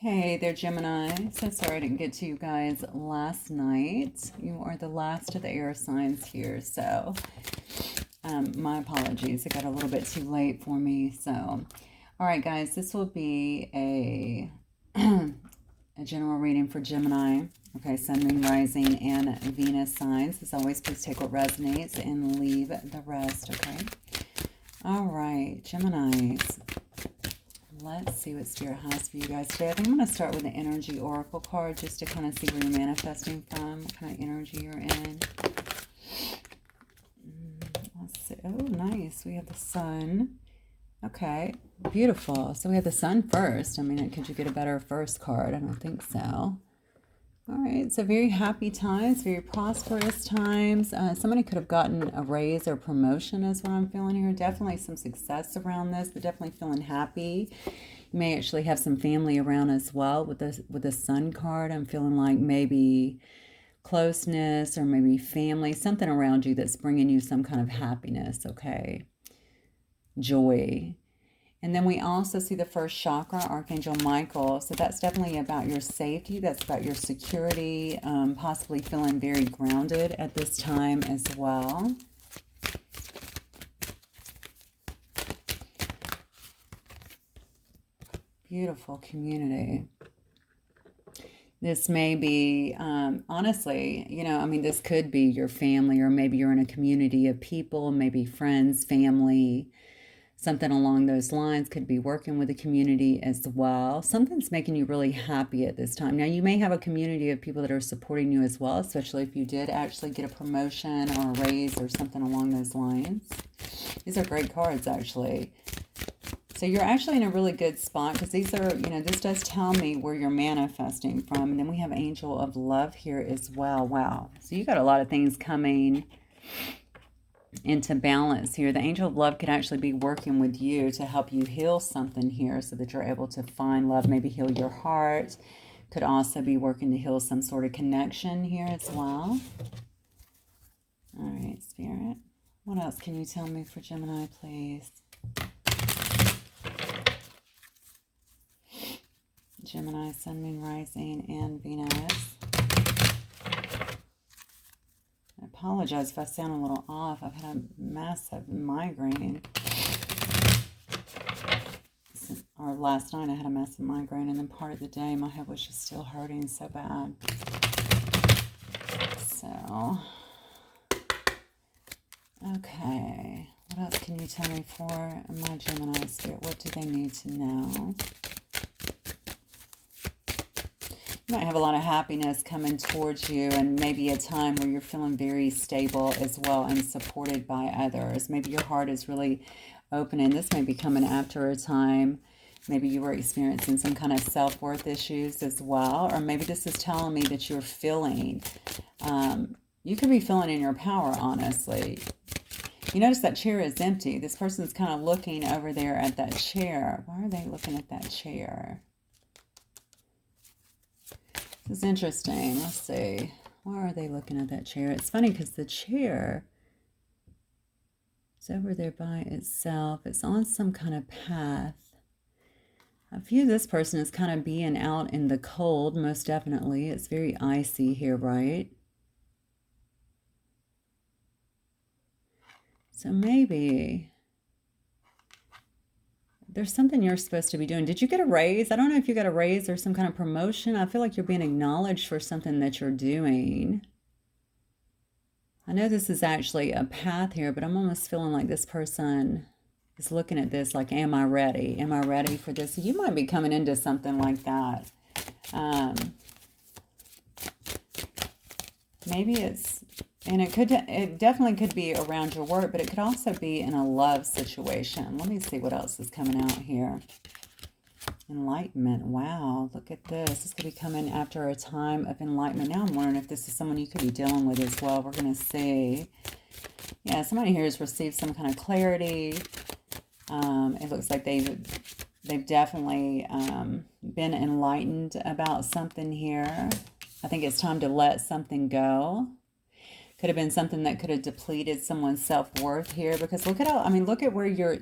Hey there, Gemini. So sorry I didn't get to you guys last night. You are the last of the air signs here, so my apologies. It got a little bit too late for me. So, all right, guys, this will be a a general reading for Gemini. Okay, Sun, Moon, Rising, and Venus signs. As always, please take what resonates and leave the rest. Okay. All right, Geminis. Let's see what Spirit has for you guys today. I think I'm going to start with the Energy Oracle card just to kind of see where you're manifesting from, what kind of energy you're in. Let's see. Oh, nice. We have the Sun. Okay, beautiful. So we have the Sun first. I mean, could you get a better first card? I don't think so. All right, so very happy times, very prosperous times. Somebody could have gotten a raise or promotion is what I'm feeling here. Definitely some success around this, but definitely feeling happy. You may actually have some family around as well with the Sun card. I'm feeling like maybe closeness or maybe family, something around you that's bringing you some kind of happiness, okay? Joy. And then we also see the first chakra, Archangel Michael. So that's definitely about your safety. That's about your security, possibly feeling very grounded at this time as well. Beautiful community. This may be, honestly, I mean, this could be your family, or maybe you're in a community of people, maybe friends, family. Something along those lines. Could be working with the community as well. Something's making you really happy at this time. Now, you may have a community of people that are supporting you as well, especially if you did actually get a promotion or a raise or something along those lines. These are great cards, actually. So you're actually in a really good spot because these are, this does tell me where you're manifesting from. And then we have Angel of Love here as well. Wow. So you got a lot of things coming into balance here. The Angel of Love could actually be working with you to help you heal something here so that you're able to find love, maybe heal your heart. Could also be working to heal some sort of connection here as well. All right, Spirit. What else can you tell me for Gemini, please? Gemini, Sun, Moon, Rising, and Venus. I apologize if I sound a little off. I've had a massive migraine. Or last night I had a massive migraine, and then part of the day my head was just still hurting so bad. So, okay. What else can you tell me for my Gemini Spirit? What do they need to know? You might have a lot of happiness coming towards you, and maybe a time where you're feeling very stable as well and supported by others. Maybe your heart is really opening. This may be coming after a time. Maybe you were experiencing some kind of self-worth issues as well. Or maybe this is telling me that you're feeling, you could be feeling in your power, honestly. You notice that chair is empty. This person's kind of looking over there at that chair. Why are they looking at that chair? This is interesting. Let's see. Why are they looking at that chair? It's funny because the chair is over there by itself. It's on some kind of path. I view this person as kind of being out in the cold, most definitely. It's very icy here, right? So maybe there's something you're supposed to be doing. Did you get a raise? I don't know if you got a raise or some kind of promotion. I feel like you're being acknowledged for something that you're doing. I know this is actually a path here, but I'm almost feeling like this person is looking at this like, am I ready? Am I ready for this? You might be coming into something like that. Maybe it's, and it definitely could be around your work, but it could also be in a love situation. Let me see what else is coming out here. Enlightenment. Wow, look at this. This could be coming after a time of enlightenment. Now I'm wondering if this is someone you could be dealing with as well. We're going to see. Yeah, somebody here has received some kind of clarity. It looks like they've definitely been enlightened about something here. I think it's time to let something go. Could have been something that could have depleted someone's self-worth here, because look at how, I mean, look at where you're,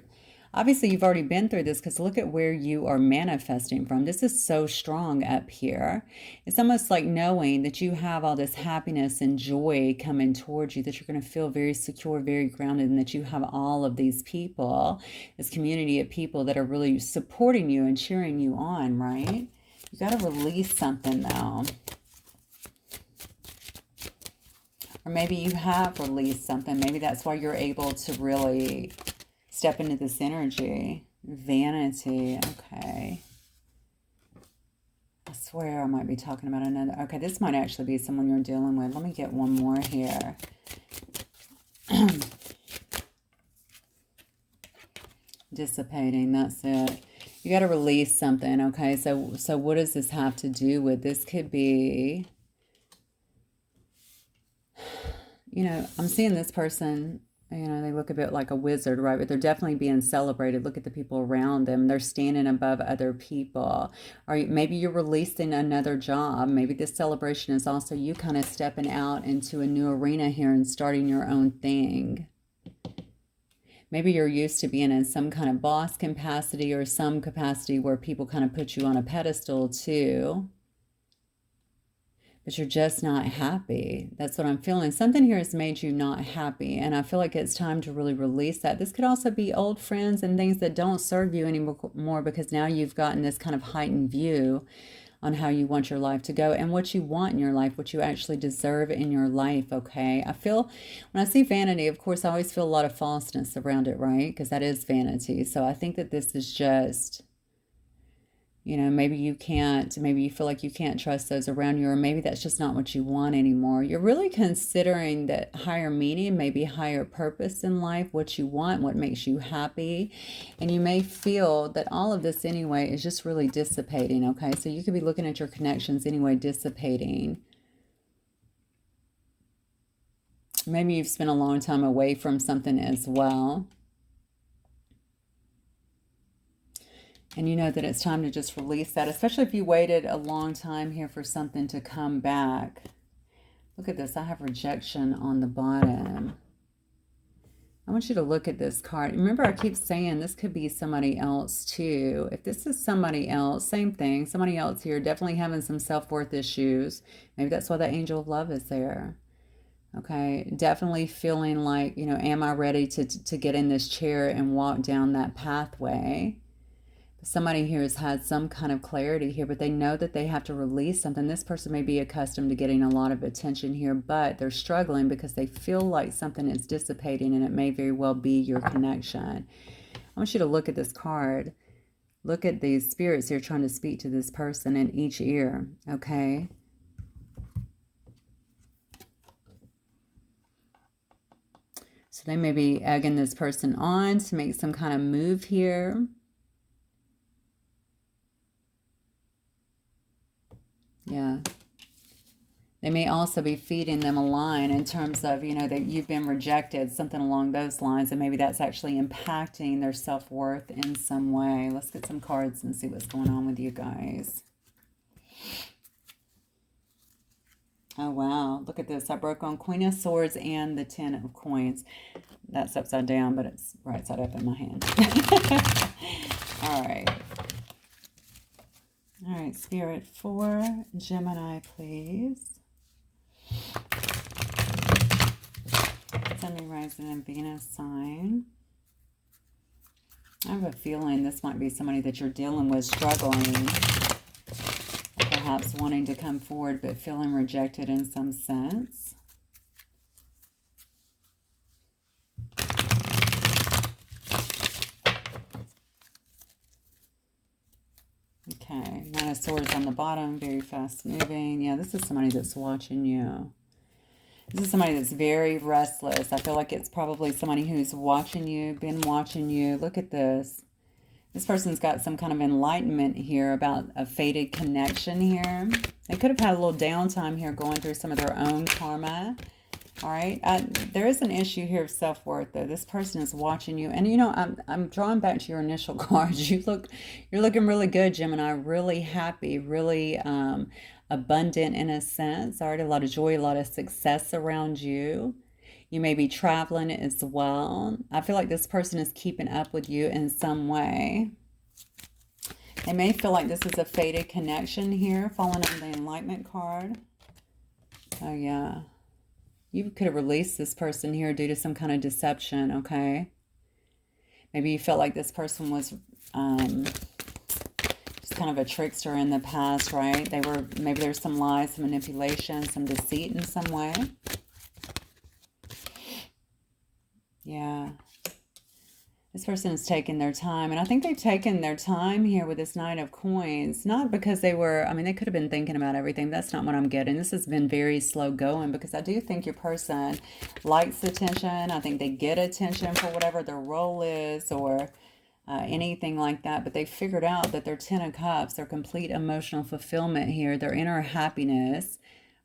Obviously, you've already been through this because look at where you are manifesting from. This is so strong up here. It's almost like knowing that you have all this happiness and joy coming towards you, that you're going to feel very secure, very grounded, and that you have all of these people, this community of people that are really supporting you and cheering you on, right? You got to release something though. Or maybe you have released something. Maybe that's why you're able to really step into this energy. Vanity. Okay. I swear I might be talking about another. Okay, this might actually be someone you're dealing with. Let me get one more here. Dissipating. That's it. You got to release something. Okay, so what does this have to do with? This could be, you know, I'm seeing this person, you know, they look a bit like a wizard, right? But they're definitely being celebrated. Look at the people around them. They're standing above other people. Or maybe you're releasing another job. Maybe this celebration is also you kind of stepping out into a new arena here and starting your own thing. Maybe you're used to being in some kind of boss capacity or some capacity where people kind of put you on a pedestal too. But you're just not happy. That's what I'm feeling. Something here has made you not happy. And I feel like it's time to really release that. This could also be old friends and things that don't serve you anymore because now you've gotten this kind of heightened view on how you want your life to go and what you want in your life, what you actually deserve in your life, okay? I feel, when I see vanity, of course, I always feel a lot of falseness around it, right? Because that is vanity. So I think that this is just, you know, maybe you feel like you can't trust those around you, or maybe that's just not what you want anymore. You're really considering that higher meaning, maybe higher purpose in life, what you want, what makes you happy. And you may feel that all of this anyway is just really dissipating, okay? So you could be looking at your connections anyway, dissipating. Maybe you've spent a long time away from something as well. And you know that it's time to just release that, especially if you waited a long time here for something to come back. Look at this. I have rejection on the bottom. I want you to look at this card. Remember, I keep saying this could be somebody else too. If this is somebody else, same thing. Somebody else here definitely having some self-worth issues. Maybe that's why the angel of love is there. Okay, definitely feeling like, you know, am I ready to get in this chair and walk down that pathway? Somebody here has had some kind of clarity here, but they know that they have to release something. This person may be accustomed to getting a lot of attention here, but they're struggling because they feel like something is dissipating, and it may very well be your connection. I want you to look at this card. Look at these spirits here trying to speak to this person in each ear, okay? So they may be egging this person on to make some kind of move here. Yeah. They may also be feeding them a line in terms of, you know, that you've been rejected, something along those lines, and maybe that's actually impacting their self-worth in some way. Let's get some cards and see what's going on with you guys. Oh, wow. Look at this. I broke on Queen of Swords and the Ten of Coins. That's upside down, but it's right side up in my hand. All right. All right, Spirit, for Gemini, please. Sun, rising, and Venus sign. I have a feeling this might be somebody that you're dealing with, struggling, perhaps wanting to come forward, but feeling rejected in some sense. Okay, Nine of Swords on the bottom, very fast moving. Yeah, this is somebody that's watching you. This is somebody that's very restless. I feel like it's probably somebody who's watching you, been watching you. Look at this. This person's got some kind of enlightenment here about a fated connection here. They could have had a little downtime here going through some of their own karma. All right. There is an issue here of self-worth, though. This person is watching you. And, you know, I'm drawing back to your initial cards. You're looking really good, Gemini. Really happy, really abundant in a sense. All right. A lot of joy, a lot of success around you. You may be traveling as well. I feel like this person is keeping up with you in some way. They may feel like this is a fated connection here, falling on the Enlightenment card. Oh, yeah. You could have released this person here due to some kind of deception, okay? Maybe you felt like this person was just kind of a trickster in the past, right? Maybe there's some lies, some manipulation, some deceit in some way. Yeah. This person is taking their time, and I think they've taken their time here with this Knight of Coins, not because they were, I mean, they could have been thinking about everything. That's not what I'm getting. This has been very slow going, because I do think your person likes attention. I think they get attention for whatever their role is, or anything like that, but they figured out that their Ten of Cups, their complete emotional fulfillment here, their inner happiness,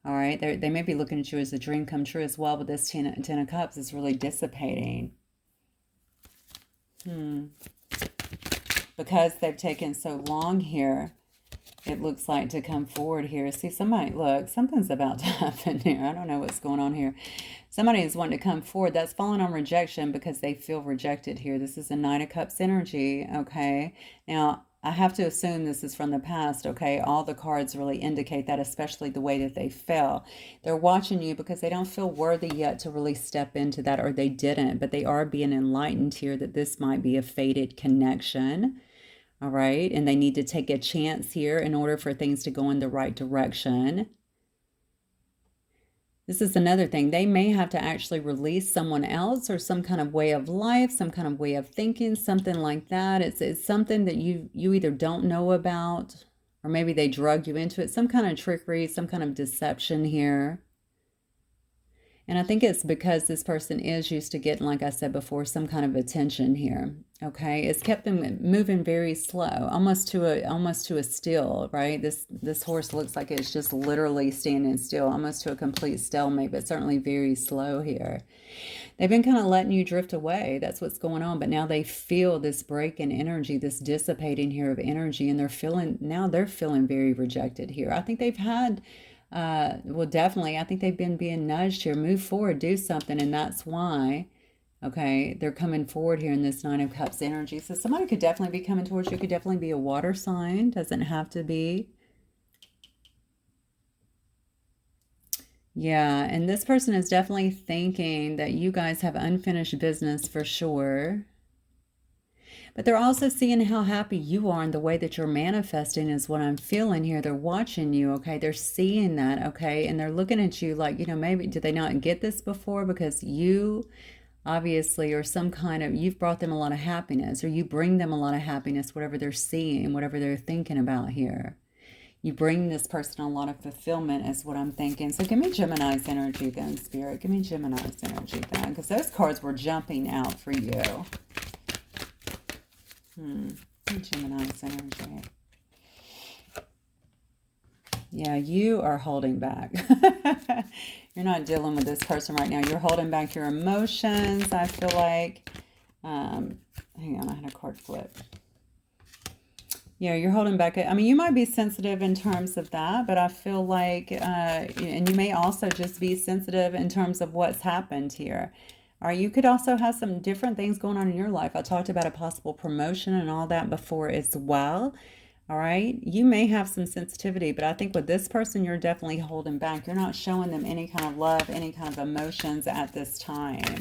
all right, they may be looking at you as a dream come true as well, but this Ten of Cups is really dissipating. Because they've taken so long here, it looks like, to come forward here. See, something's about to happen here. I don't know what's going on here. Somebody is wanting to come forward. That's fallen on rejection because they feel rejected here. This is a Knight of Cups energy, okay? Now, I have to assume this is from the past, okay? All the cards really indicate that, especially the way that they fell. They're watching you because they don't feel worthy yet to really step into that, or they didn't, but they are being enlightened here that this might be a fated connection, all right? And they need to take a chance here in order for things to go in the right direction. This is another thing. They may have to actually release someone else, or some kind of way of life, some kind of way of thinking, something like that. It's something that you either don't know about, or maybe they drug you into it. Some kind of trickery, some kind of deception here. And I think it's because this person is used to getting, like I said before, some kind of attention here. Okay, it's kept them moving very slow, almost to a still, right? This horse looks like it's just literally standing still, almost to a complete stalemate, but certainly very slow here. They've been kind of letting you drift away. That's what's going on. But now they feel this break in energy, this dissipating here of energy, and they're feeling very rejected here. I think they've had. Well, definitely, I think they've been being nudged here. Move forward, do something, and that's why, okay, they're coming forward here in this Nine of Cups energy. So somebody could definitely be coming towards you. Could definitely be a water sign. Doesn't have to be. Yeah, and this person is definitely thinking that you guys have unfinished business for sure. But they're also seeing how happy you are, and the way that you're manifesting is what I'm feeling here. They're watching you, okay? They're seeing that, okay? And they're looking at you like, maybe did they not get this before? Because you obviously are some kind of, you've brought them a lot of happiness, or you bring them a lot of happiness, whatever they're seeing, whatever they're thinking about here. You bring this person a lot of fulfillment is what I'm thinking. So give me Gemini's energy then, Spirit. Give me Gemini's energy then, because those cards were jumping out for you. Gemini's energy. Yeah, you are holding back. You're not dealing with this person right now. You're holding back your emotions, I feel like. Hang on, I had a card flip. Yeah, you're holding back. I mean, you might be sensitive in terms of that, but I feel like, and you may also just be sensitive in terms of what's happened here. Or you could also have some different things going on in your life. I talked about a possible promotion and all that before as well. All right. You may have some sensitivity, but I think with this person, you're definitely holding back. You're not showing them any kind of love, any kind of emotions at this time.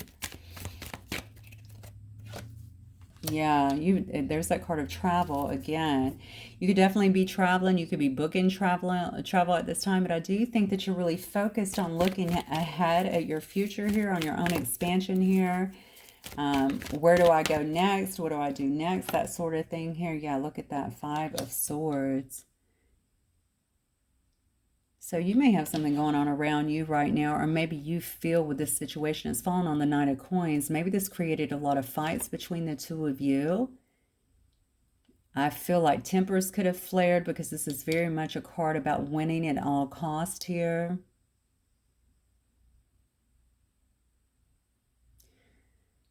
Yeah, there's that card of travel again. You could definitely be traveling. You could be booking travel at this time, but I do think that you're really focused on looking ahead at your future here, on your own expansion here. Where do I go next? What do I do next? That sort of thing here. Yeah, look at that Five of Swords. So you may have something going on around you right now, or maybe you feel with this situation, it's fallen on the Knight of Coins. Maybe this created a lot of fights between the two of you. I feel like tempers could have flared, because this is very much a card about winning at all cost here.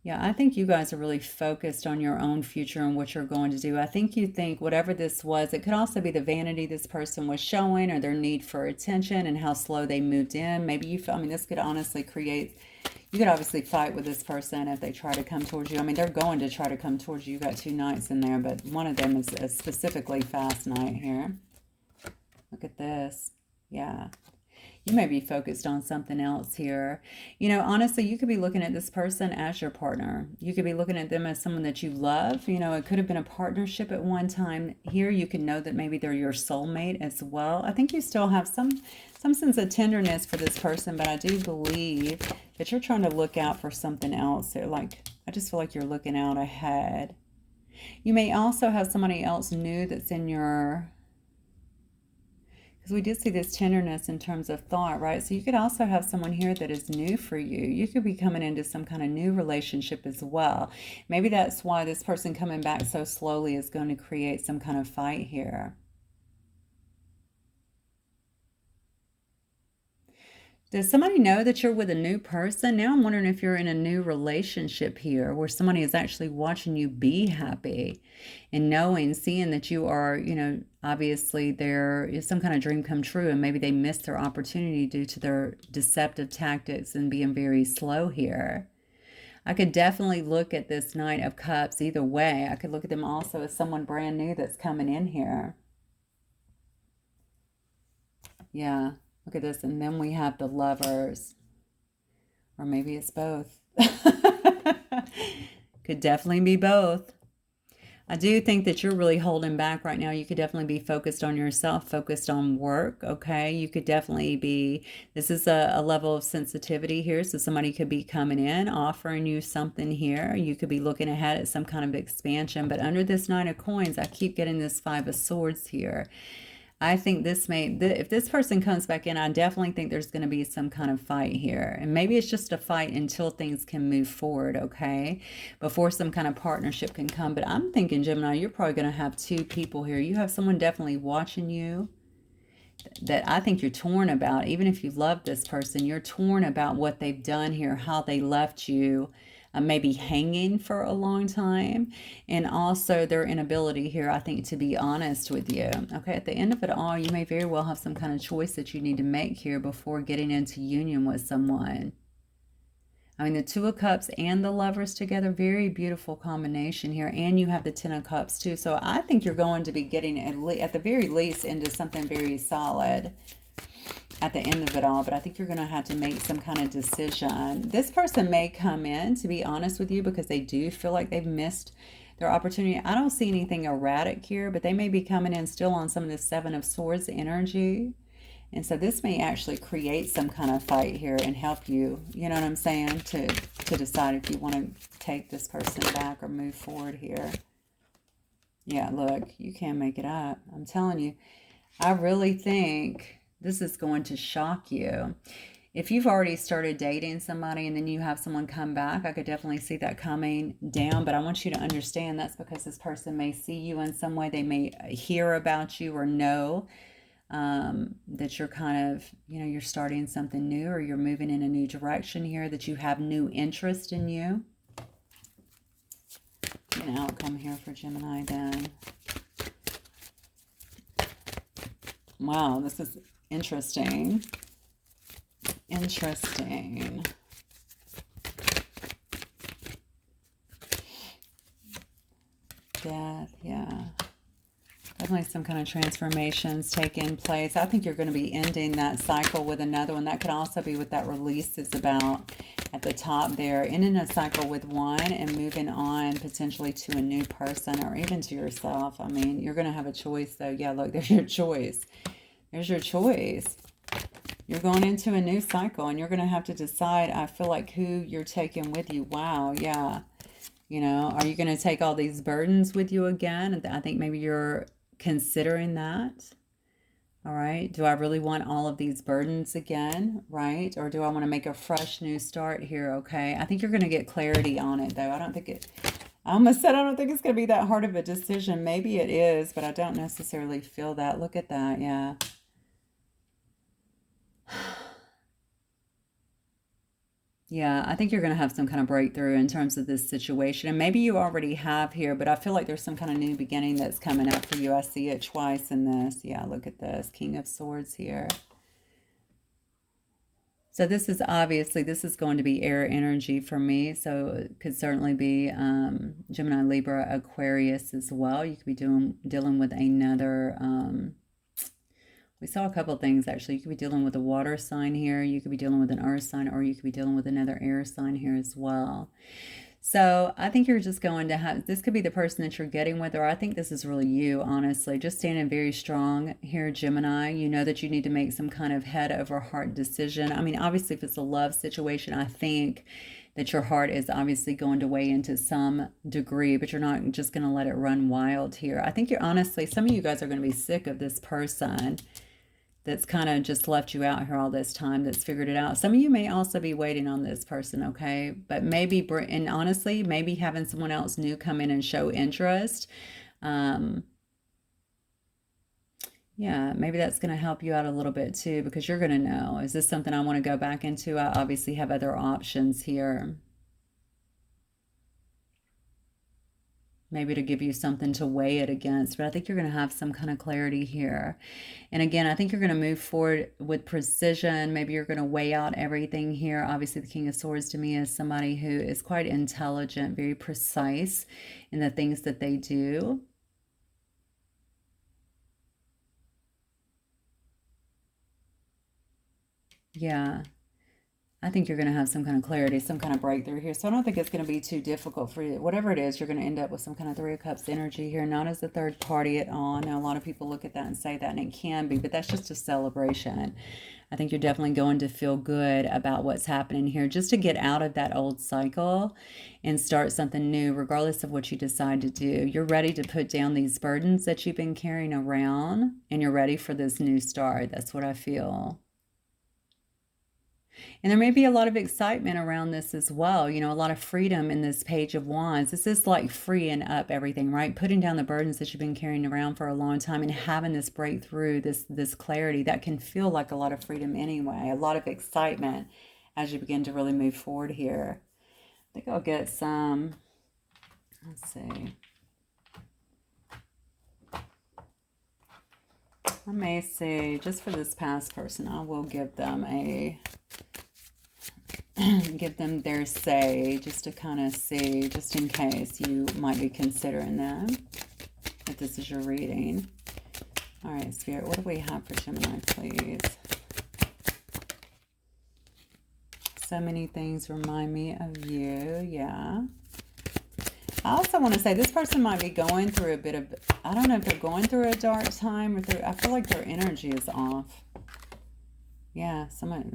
Yeah, I think you guys are really focused on your own future and what you're going to do. I think you think whatever this was, it could also be the vanity this person was showing or their need for attention and how slow they moved in. Maybe you feel, I mean, this could honestly create, you could obviously fight with this person if they try to come towards you. I mean, they're going to try to come towards you. You got two knights in there, but one of them is a specifically fast knight here. Look at this. Yeah. You may be focused on something else here. You know, honestly, you could be looking at this person as your partner. You could be looking at them as someone that you love. You know, it could have been a partnership at one time. Here, you can know that maybe they're your soulmate as well. I think you still have some sense of tenderness for this person, but I do believe that you're trying to look out for something else. They're like, I just feel like you're looking out ahead. You may also have somebody else new that's in your, because we did see this tenderness in terms of thought, right? So you could also have someone here that is new for you. You could be coming into some kind of new relationship as well. Maybe that's why this person coming back so slowly is going to create some kind of fight here. Does somebody know that you're with a new person? Now I'm wondering if you're in a new relationship here where somebody is actually watching you be happy and knowing, seeing that you are, you know, obviously there is some kind of dream come true and maybe they missed their opportunity due to their deceptive tactics and being very slow here. I could definitely look at this Knight of Cups either way. I could look at them also as someone brand new that's coming in here. Yeah. Look at this. And then we have the Lovers. Or maybe it's both. Could definitely be both. I do think that you're really holding back right now. You could definitely be focused on yourself, focused on work, okay? You could definitely be, this is a level of sensitivity here. So somebody could be coming in, offering you something here. You could be looking ahead at some kind of expansion. But under this Nine of Coins, I keep getting this Five of Swords here. I think this may, if this person comes back in, I definitely think there's going to be some kind of fight here. And maybe it's just a fight until things can move forward, okay? Before some kind of partnership can come. But I'm thinking, Gemini, you're probably going to have two people here. You have someone definitely watching you that I think you're torn about. Even if you love this person, you're torn about what they've done here, how they left you, maybe hanging for a long time, and also their inability here, I think, to be honest with you. Okay, at the end of it all, you may very well have some kind of choice that you need to make here before getting into union with someone. I mean, the Two of Cups and the Lovers together, very beautiful combination here. And you have the Ten of Cups too. So I think you're going to be getting at the very least into something very solid at the end of it all. But I think you're going to have to make some kind of decision. This person may come in, to be honest with you, because they do feel like they've missed their opportunity. I don't see anything erratic here, but they may be coming in still on some of the Seven of Swords energy. And so this may actually create some kind of fight here and help you, you know what I'm saying, to decide if you want to take this person back or move forward here. Yeah, look, you can't make it up. I'm telling you, I really think this is going to shock you. If you've already started dating somebody and then you have someone come back, I could definitely see that coming down. But I want you to understand that's because this person may see you in some way. They may hear about you or know that you're kind of, you know, you're starting something new or you're moving in a new direction here, that you have new interest in you. An outcome here for Gemini then. Wow, this is interesting. Interesting. Death, yeah. Definitely some kind of transformations taking place. I think you're going to be ending that cycle with another one. That could also be what that release is about at the top there. Ending a cycle with one and moving on potentially to a new person or even to yourself. I mean, you're going to have a choice though. Yeah, look, there's your choice. There's your choice. You're going into a new cycle and you're going to have to decide, I feel like, who you're taking with you. Wow, yeah. You know, are you going to take all these burdens with you again? I think maybe you're considering that. All right. Do I really want all of these burdens again? Right. Or do I want to make a fresh new start here? Okay. I think you're going to get clarity on it though. I don't think it, I almost said I don't think it's going to be that hard of a decision. Maybe it is, but I don't necessarily feel that. Look at that. Yeah. Yeah, I think you're going to have some kind of breakthrough in terms of this situation. And maybe you already have here, but I feel like there's some kind of new beginning that's coming up for you. I see it twice in this. Yeah, look at this. King of Swords here. So this is obviously, this is going to be air energy for me. So it could certainly be Gemini, Libra, Aquarius as well. You could be dealing with another, we saw a couple of things actually. You could be dealing with a water sign here. You could be dealing with an earth sign, or you could be dealing with another air sign here as well. So I think you're just going to have, this could be the person that you're getting with, or I think this is really you, honestly. Just standing very strong here, Gemini. You know that you need to make some kind of head over heart decision. I mean, obviously, if it's a love situation, I think that your heart is obviously going to weigh into some degree, but you're not just going to let it run wild here. I think you're honestly, some of you guys are going to be sick of this person that's kind of just left you out here all this time, that's figured it out. Some of you may also be waiting on this person, okay? But maybe, and honestly, maybe having someone else new come in and show interest. Yeah, maybe that's going to help you out a little bit too, because you're going to know, is this something I want to go back into? I obviously have other options here. Maybe to give you something to weigh it against, but I think you're going to have some kind of clarity here. And again, I think you're going to move forward with precision. Maybe you're going to weigh out everything here. Obviously, the King of Swords to me is somebody who is quite intelligent, very precise in the things that they do. Yeah. I think you're going to have some kind of clarity, some kind of breakthrough here. So I don't think it's going to be too difficult for you. Whatever it is, you're going to end up with some kind of Three of Cups energy here, not as a third party at all. Now, a lot of people look at that and say that, and it can be, but that's just a celebration. I think you're definitely going to feel good about what's happening here, just to get out of that old cycle and start something new, regardless of what you decide to do. You're ready to put down these burdens that you've been carrying around, and you're ready for this new start. That's what I feel. And there may be a lot of excitement around this as well. You know, a lot of freedom in this Page of Wands. This is like freeing up everything, right? Putting down the burdens that you've been carrying around for a long time and having this breakthrough, this clarity that can feel like a lot of freedom anyway. A lot of excitement as you begin to really move forward here. I think I'll get some, let's see. I may say, just for this past person, I will give them a give them their say, just to kind of see, just in case you might be considering them, if this is your reading. All right, Spirit, what do we have for Gemini, please? So many things remind me of you. Yeah. I also want to say this person might be going through a bit of, I don't know if they're going through a dark time, or I feel like their energy is off. Yeah, somebody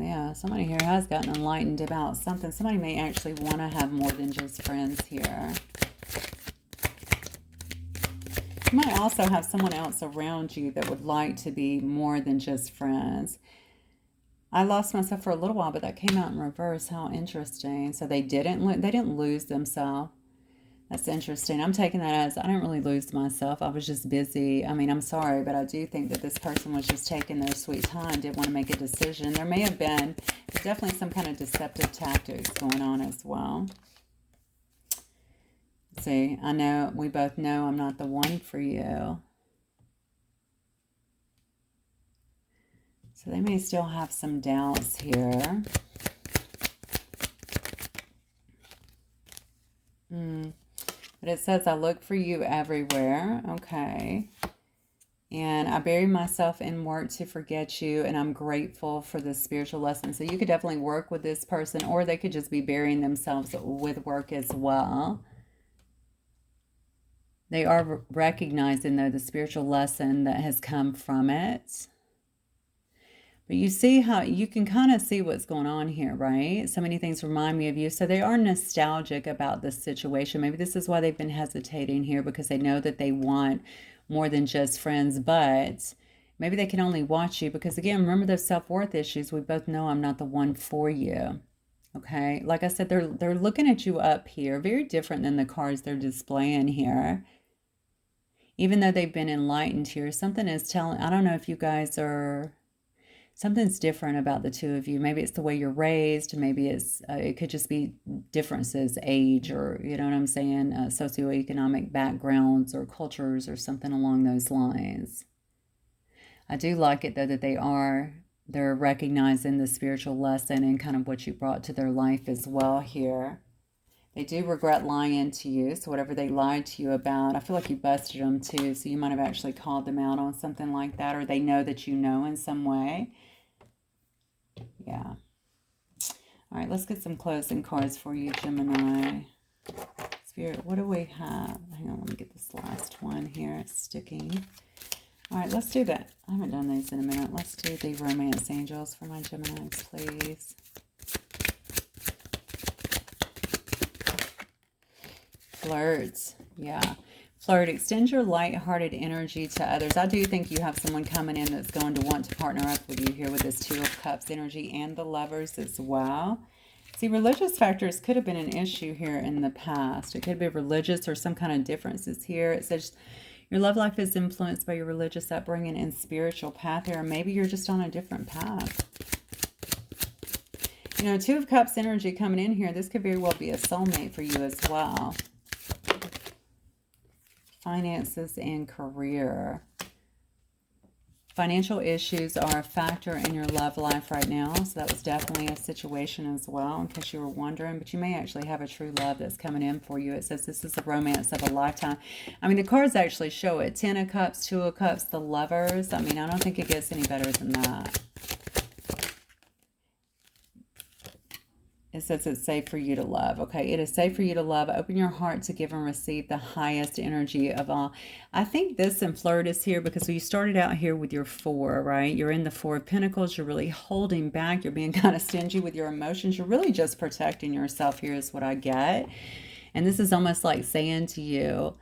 here has gotten enlightened about something. Somebody may actually want to have more than just friends here. You might also have someone else around you that would like to be more than just friends. I lost myself for a little while, but that came out in reverse. How interesting. So they didn't lose themselves. That's interesting. I'm taking that as I didn't really lose myself. I was just busy. I mean, I'm sorry, but I do think that this person was just taking their sweet time, didn't want to make a decision. There may have been definitely some kind of deceptive tactics going on as well. Let's see, I know, we both know I'm not the one for you. So they may still have some doubts here. But it says, I look for you everywhere. Okay. And I bury myself in work to forget you, and I'm grateful for this spiritual lesson. So you could definitely work with this person, or they could just be burying themselves with work as well. They are recognizing, though, the spiritual lesson that has come from it. But you see how you can kind of see what's going on here, right? So many things remind me of you. So they are nostalgic about this situation. Maybe this is why they've been hesitating here, because they know that they want more than just friends. But maybe they can only watch you because, again, remember those self-worth issues. We both know I'm not the one for you. Okay? Like I said, they're looking at you up here. Very different than the cards they're displaying here. Even though they've been enlightened here, something is telling, I don't know if you guys are... Something's different about the two of you. Maybe it's the way you're raised. Maybe it could just be differences, age, or you know what I'm saying, socioeconomic backgrounds or cultures or something along those lines. I do like it though that they're recognizing the spiritual lesson and kind of what you brought to their life as well here. They do regret lying to you, so whatever they lied to you about, I feel like you busted them too, so you might have actually called them out on something like that, or they know that you know in some way. Yeah. All right, let's get some closing cards for you, Gemini. Spirit, what do we have? Hang on, let me get this last one here. It's sticking. All right, let's do that. I haven't done these in a minute. Let's do the romance angels for my Geminis, please. Flirts, yeah. Flirt, extend your light-hearted energy to others. I do think you have someone coming in that's going to want to partner up with you here with this Two of Cups energy and the Lovers as well. See, religious factors could have been an issue here in the past. It could be religious or some kind of differences here. It says your love life is influenced by your religious upbringing and spiritual path here. Or maybe you're just on a different path. You know, Two of Cups energy coming in here. This could very well be a soulmate for you as well. Finances and career. Financial issues are a factor in your love life right now, so that was definitely a situation as well, in case you were wondering. But you may actually have a true love that's coming in for you. It says this is the romance of a lifetime. I mean, the cards actually show it. 10 of Cups, 2 of Cups, the Lovers. I mean, I don't think it gets any better than that. It says it's safe for you to love. Okay, it is safe for you to love. Open your heart to give and receive the highest energy of all. I think this in flirt is here because you started out here with your 4, right? You're in the 4 of Pentacles. You're really holding back. You're being kind of stingy with your emotions. You're really just protecting yourself here is what I get. And this is almost like saying to you,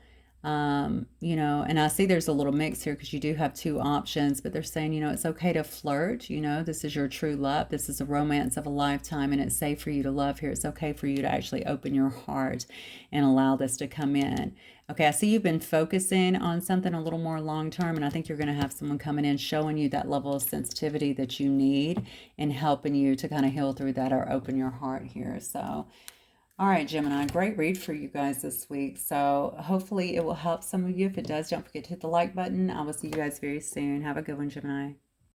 you know, and I see there's a little mix here because you do have 2 options, but they're saying, you know, it's okay to flirt. You know, this is your true love. This is a romance of a lifetime, and it's safe for you to love here. It's okay for you to actually open your heart and allow this to come in. Okay, I see you've been focusing on something a little more long term, and I think you're going to have someone coming in showing you that level of sensitivity that you need and helping you to kind of heal through that or open your heart here. So all right, Gemini, great read for you guys this week. So hopefully it will help some of you. If it does, don't forget to hit the like button. I will see you guys very soon. Have a good one, Gemini.